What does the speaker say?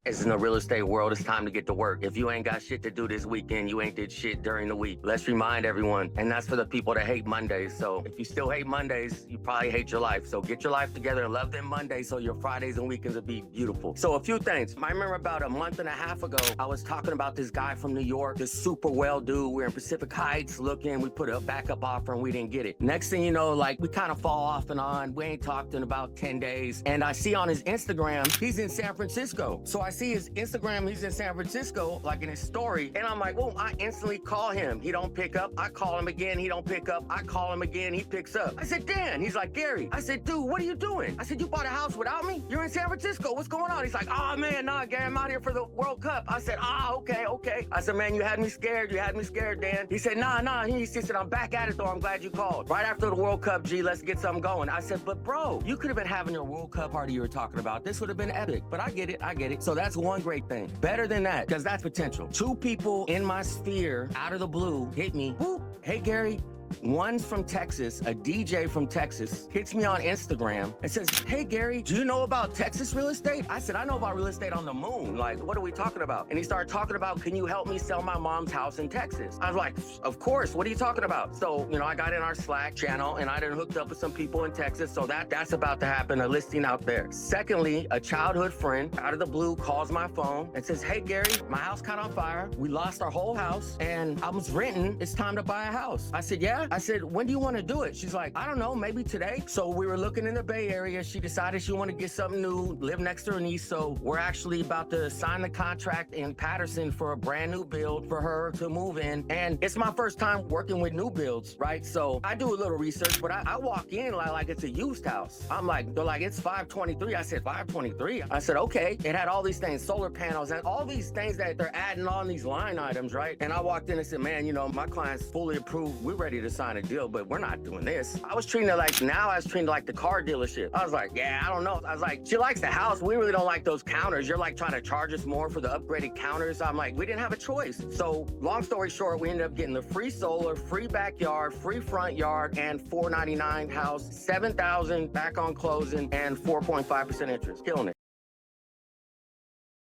It's in the real estate world. It's time to get to work. If you ain't got shit to do this weekend, you ain't did shit during the week. Let's remind everyone. And that's for the people that hate Mondays. So if you still hate Mondays, you probably hate your life. So get your life together and love them Mondays so your Fridays and weekends will be beautiful. So a few things. I remember about a month and a half ago, I was talking about this guy from New York, this super well dude. We're in Pacific Heights looking. We put a backup offer and we didn't get it. Next thing you know, like we kind of fall off and on. We ain't talked in about 10 days. And I see on his Instagram, he's in San Francisco. So I see his Instagram, he's in San Francisco, like in his story. And I'm like, well, I instantly call him. He don't pick up. I call him again. He don't pick up. I call him again. He picks up. I said, Dan. He's like, Gary. I said, dude, what are you doing? I said, you bought a house without me? You're in San Francisco. What's going on? He's like, oh, man, nah, Gary, I'm out here for the World Cup. I said, okay. I said, man, you had me scared. You had me scared, Dan. He said, nah. He said, I'm back at it, though. I'm glad you called. Right after the World Cup, G, let's get something going. I said, but bro, you could have been having your World Cup party you were talking about. This would have been epic. But I get it. So that's one great thing. Better than that, because that's potential. 2 people in my sphere, out of the blue, hit me. Whoop. Hey, Gary. One's from Texas, a DJ from Texas, hits me on Instagram and says, hey, Gary, do you know about Texas real estate? I said, I know about real estate on the moon. Like, what are we talking about? And he started talking about, can you help me sell my mom's house in Texas? I was like, of course, what are you talking about? So, I got in our Slack channel and I done hooked up with some people in Texas. So that's about to happen, a listing out there. Secondly, a childhood friend out of the blue calls my phone and says, hey, Gary, my house caught on fire. We lost our whole house and I was renting. It's time to buy a house. I said, yeah. I said, when do you want to do it? She's like, I don't know, maybe today. So we were looking in the Bay Area. She decided she wanted to get something new, live next to her niece. So we're actually about to sign the contract in Patterson for a brand new build for her to move in. And it's my first time working with new builds, right? So I do a little research, but I walk in like it's a used house. I'm like, they're like, it's 523. I said, 523? I said, okay. It had all these things, solar panels and all these things that they're adding on these line items, right? And I walked in and said, man, my client's fully approved. We're ready to sign a deal, but we're not doing this. I was treating it like the car dealership. I was like, yeah, I don't know. I was like, she likes the house. We really don't like those counters. You're like trying to charge us more for the upgraded counters. I'm like, we didn't have a choice. So long story short, we ended up getting the free solar, free backyard, free front yard, and $499 house, $7,000 back on closing, and 4.5% interest. Killing it.